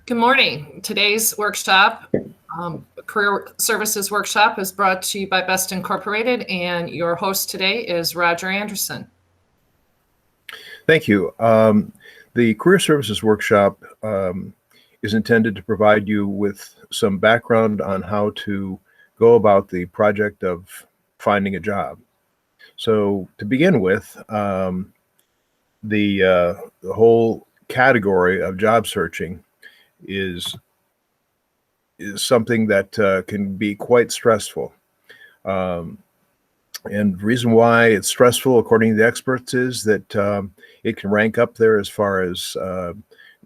Good morning. Today's workshop, Career Services Workshop, is brought to you by Best Incorporated, and your host today is Roger Anderson. Thank you. The Career Services Workshop is intended to provide you with some background on how to go about the project of finding a job. So to begin with, the whole category of job searching is something that can be quite stressful. And the reason why it's stressful, according to the experts, is that it can rank up there as far as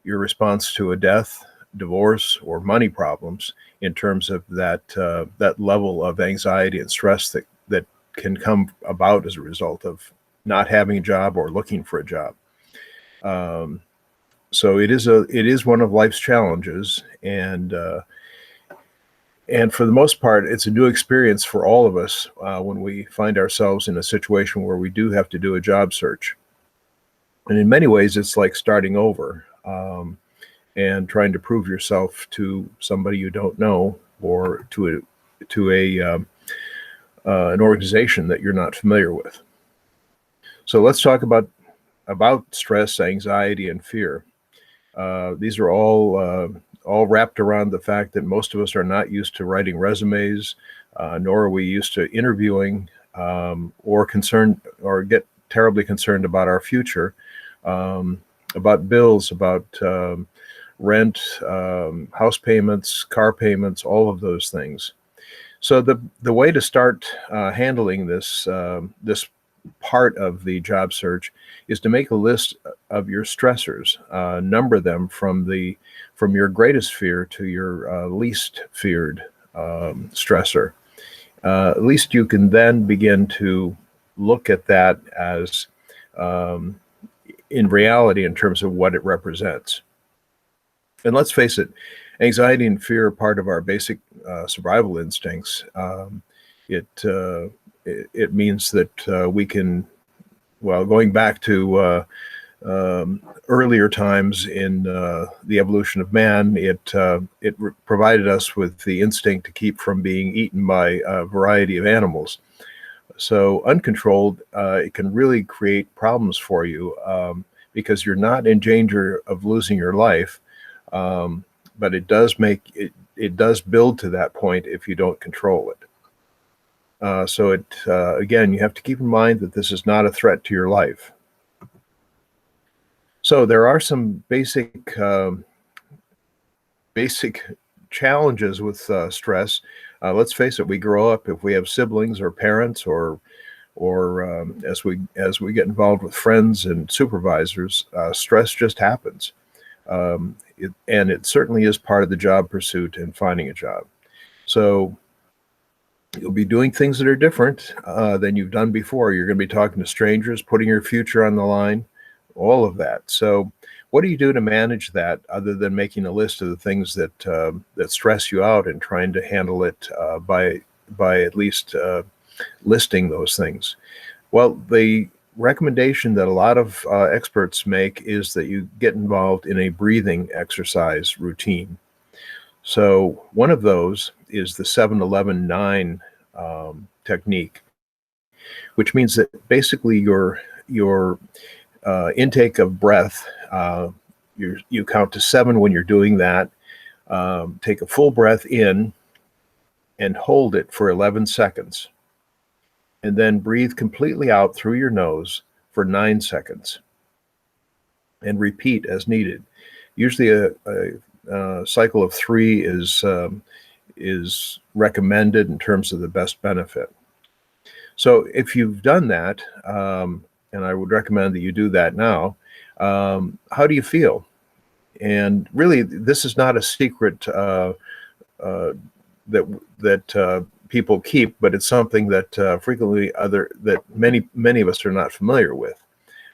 your response to a death, divorce, or money problems in terms of that level of anxiety and stress that can come about as a result of not having a job or looking for a job. So it is one of life's challenges, and for the most part, it's a new experience for all of us when we find ourselves in a situation where we do have to do a job search. And in many ways, it's like starting over and trying to prove yourself to somebody you don't know, or to an organization that you're not familiar with. So let's talk about stress, anxiety, and fear. These are all wrapped around the fact that most of us are not used to writing resumes, nor are we used to interviewing, or get terribly concerned about our future, about bills, about rent, house payments, car payments, all of those things. So the way to start handling this part of the job search is to make a list of your stressors, number them from your greatest fear to your least feared stressor. At least you can then begin to look at that as in reality in terms of what it represents. And let's face it, anxiety and fear are part of our basic survival instincts. It means that we can, well, going back to earlier times in the evolution of man, it provided us with the instinct to keep from being eaten by a variety of animals. So uncontrolled, it can really create problems for you because you're not in danger of losing your life, but it does build to that point if you don't control it. So again, you have to keep in mind that this is not a threat to your life. So there are some basic challenges with stress. Let's face it, we grow up, if we have siblings or parents, or as we get involved with friends and supervisors, stress just happens. And it certainly is part of the job pursuit and finding a job. So you'll be doing things that are different than you've done before. You're going to be talking to strangers, putting your future on the line, all of that. So what do you do to manage that other than making a list of the things that stress you out and trying to handle it by at least listing those things? Well, the recommendation that a lot of experts make is that you get involved in a breathing exercise routine. So one of those is the 7-11-9 technique, which means that basically your intake of breath, you count to 7 when you're doing that. Take a full breath in and hold it for 11 seconds. And then breathe completely out through your nose for 9 seconds. And repeat as needed. Usually a cycle of 3 is recommended in terms of the best benefit. So if you've done that, and I would recommend that you do that now, how do you feel? And really, this is not a secret that people keep, but it's something that frequently many of us are not familiar with.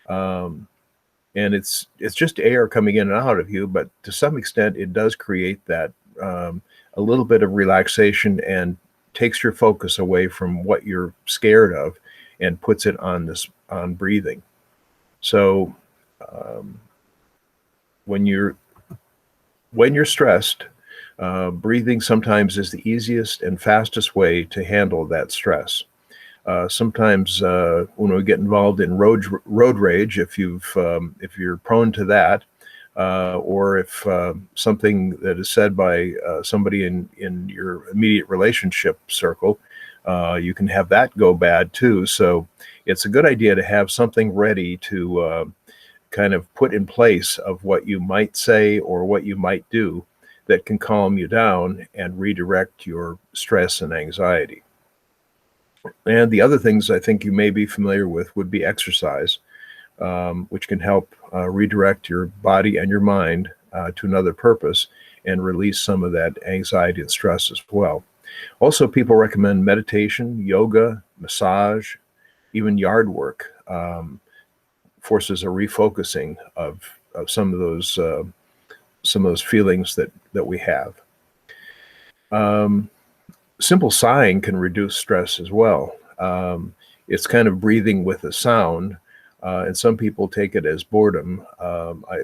And it's just air coming in and out of you, but to some extent, it does create that a little bit of relaxation and takes your focus away from what you're scared of and puts it on breathing. So when you're when you're stressed, breathing sometimes is the easiest and fastest way to handle that stress. Sometimes when we get involved in road rage, if you're prone to that, or if something that is said by somebody in your immediate relationship circle, you can have that go bad too. So it's a good idea to have something ready to kind of put in place of what you might say or what you might do that can calm you down and redirect your stress and anxiety. And the other things I think you may be familiar with would be exercise, which can help redirect your body and your mind to another purpose and release some of that anxiety and stress as well. Also, people recommend meditation, yoga, massage, even yard work forces a refocusing of some of those feelings that we have. Simple sighing can reduce stress as well. It's kind of breathing with a sound, and some people take it as boredom.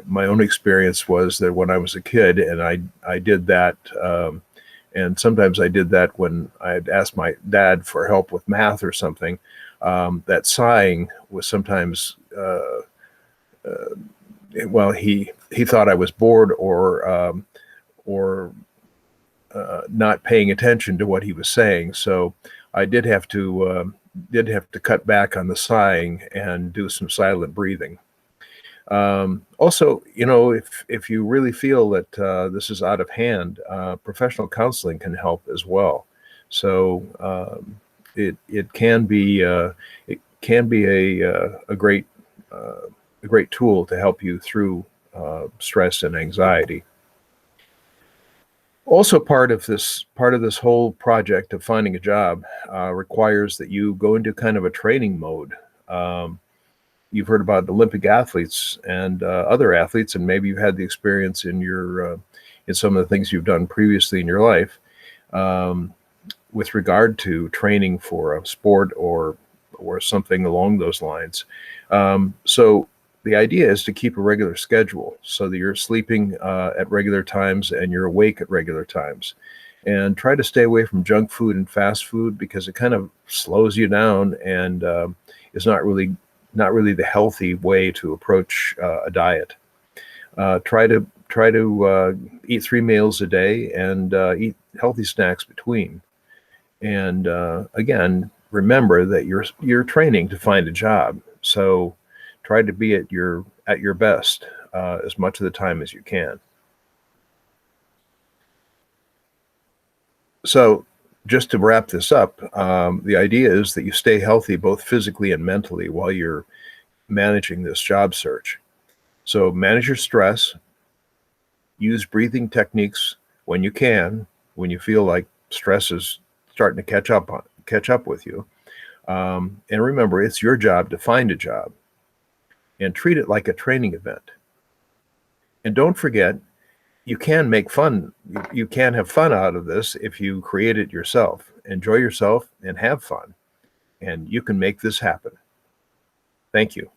My own experience was that when I was a kid, and I did that, and sometimes I did that when I had asked my dad for help with math or something. That sighing was sometimes, well, he thought I was bored or not paying attention to what he was saying. So I did have to cut back on the sighing and do some silent breathing. Also, if you really feel that this is out of hand, professional counseling can help as well. So it can be a great tool to help you through stress and anxiety. Also, part of this whole project of finding a job requires that you go into kind of a training mode. You've heard about Olympic athletes and other athletes, and maybe you've had the experience in some of the things you've done previously in your life with regard to training for a sport or something along those lines. So the idea is to keep a regular schedule so that you're sleeping at regular times and you're awake at regular times. And try to stay away from junk food and fast food because it kind of slows you down and is not really the healthy way to approach a diet. Try to eat 3 meals a day and eat healthy snacks between. And again, remember that you're training to find a job. So try to be at your best as much of the time as you can. So just to wrap this up, the idea is that you stay healthy both physically and mentally while you're managing this job search. So manage your stress, use breathing techniques when you can, when you feel like stress is starting to catch up with you. And remember, it's your job to find a job. And treat it like a training event. And don't forget, you can make fun. You can have fun out of this if you create it yourself. Enjoy yourself and have fun. And you can make this happen. Thank you.